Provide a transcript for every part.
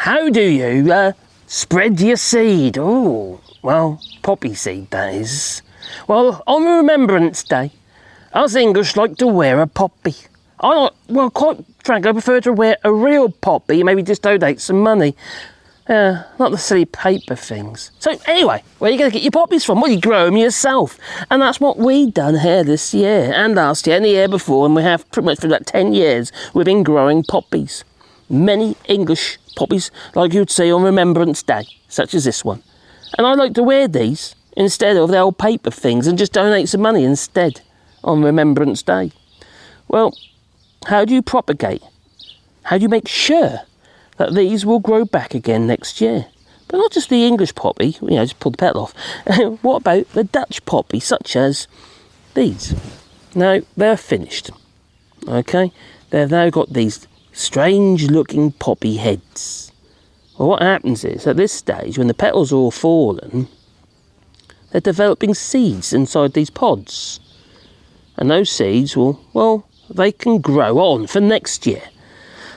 how do you spread your seed? Oh, well, poppy seed, that is. Well, on Remembrance Day, us English like to wear a poppy. Quite frankly, I prefer to wear a real poppy, maybe just donate some money. Not the silly paper things. So anyway, where are you going to get your poppies from? Well, you grow them yourself. And that's what we done here this year and last year and the year before. And we have pretty much for about 10 years, we've been growing poppies. Many English poppies, like you'd see on Remembrance Day, such as this one. And I like to wear these instead of the old paper things and just donate some money instead on Remembrance Day. Well, how do you propagate? How do you make sure that these will grow back again next year? But not just the English poppy, just pull the petal off. What about the Dutch poppy, such as these? Now, they're finished, okay? They've now got these strange-looking poppy heads. Well, what happens is, at this stage, when the petals are all fallen, they're developing seeds inside these pods. And those seeds they can grow on for next year.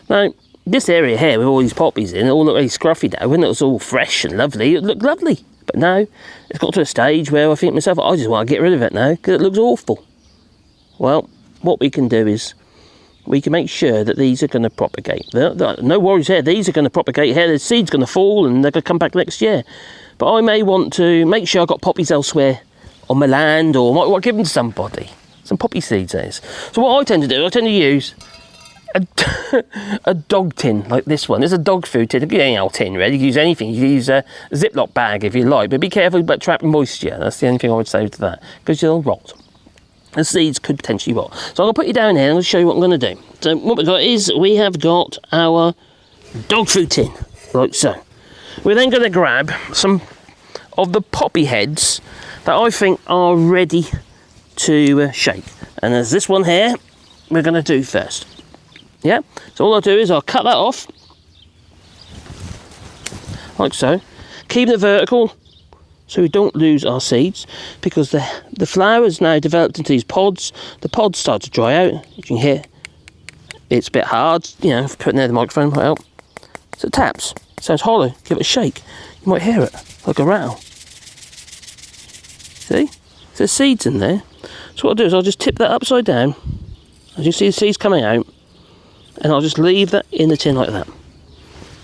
Now, this area here with all these poppies in, it all looked really scruffy now, when it was all fresh and lovely, it looked lovely. But now, it's got to a stage where I think to myself, I just want to get rid of it now, because it looks awful. Well, what we can do is, we can make sure that these are going to propagate. No worries here, these are going to propagate here, the seed's going to fall and they're going to come back next year. But I may want to make sure I've got poppies elsewhere on my land, or might want to give them to somebody. Some poppy seeds, that is. So what I tend to do, I tend to use a dog tin like this one. There's a dog food tin. If you ain't old tin, really, you can use anything. You can use a Ziploc bag if you like, but be careful about trapping moisture. That's the only thing I would say to that, because you'll rot. The seeds could potentially rot. So I'm going to put you down here and I'll show you what I'm going to do. So what we've got is, we have got our dog food tin, like so. We're then going to grab some of the poppy heads that I think are ready to shake. And there's this one here we're going to do first. Yeah, so all I'll do is I'll cut that off, like so. Keep it vertical, so we don't lose our seeds, because the flower's now developed into these pods. The pods start to dry out. You can hear it's a bit hard, putting near the microphone might help. So it taps, it sounds hollow, give it a shake. You might hear it, like a rattle. See? So there's seeds in there. So what I'll do is I'll just tip that upside down. As you see the seeds coming out, and I'll just leave that in the tin like that,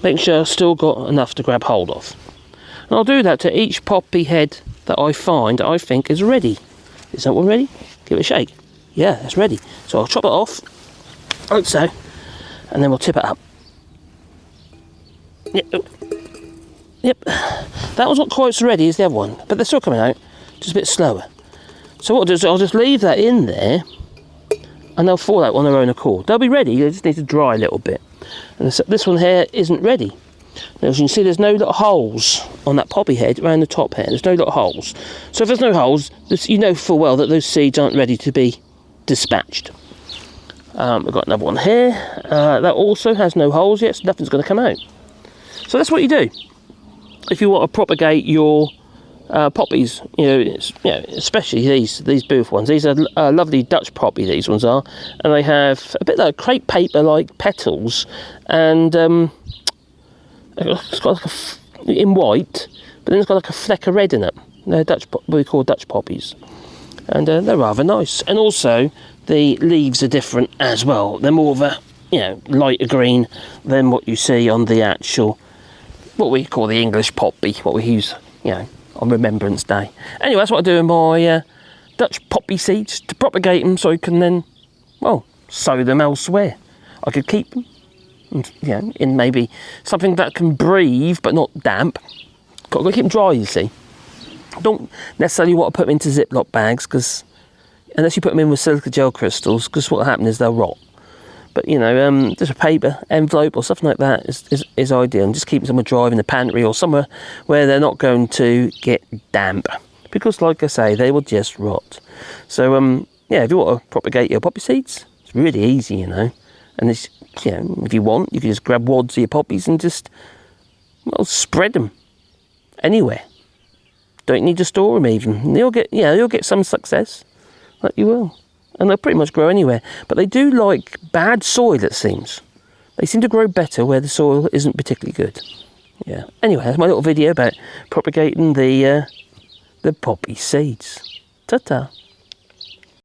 making sure I've still got enough to grab hold of. And I'll do that to each poppy head that I find I think is ready. Is that one ready? Give it a shake. Yeah, it's ready. So I'll chop it off, like so, and then we'll tip it up. Yep. That one's not quite so ready as the other one, but they're still coming out, just a bit slower. So what I'll do is I'll just leave that in there, and they'll fall out on their own accord. They'll be ready, they just need to dry a little bit. And this one here isn't ready. Now, as you can see, there's no little holes on that poppy head around the top here. There's no little holes. So if there's no holes, you know full well that those seeds aren't ready to be dispatched. We've got another one here. That also has no holes yet, so nothing's going to come out. So that's what you do if you want to propagate your poppies. Especially these booth ones. These are lovely Dutch poppy. These ones are, and they have a bit like crepe paper like petals, and it's got like in white, but then it's got like a fleck of red in it. They're what we call Dutch poppies, and they're rather nice. And also the leaves are different as well. They're more of a lighter green than what you see on the actual what we call the English poppy, what we use on Remembrance Day. Anyway, that's what I do in my Dutch poppy seeds to propagate them, so I can then sow them elsewhere. I could keep them in maybe something that can breathe but not damp. Got to keep them dry, you see. Don't necessarily want to put them into Ziploc bags, because unless you put them in with silica gel crystals, because what will happen is they'll rot. But just a paper envelope or something like that is ideal. And just keep them dry in the pantry or somewhere where they're not going to get damp, because like I say, they will just rot. So if you want to propagate your poppy seeds, it's really easy, and it's if you want, you can just grab wads of your poppies and just spread them anywhere. Don't need to store them even. You'll get some success, like you will. And they'll pretty much grow anywhere. But they do like bad soil, it seems. They seem to grow better where the soil isn't particularly good. Yeah. Anyway, that's my little video about propagating the poppy seeds. Ta-ta.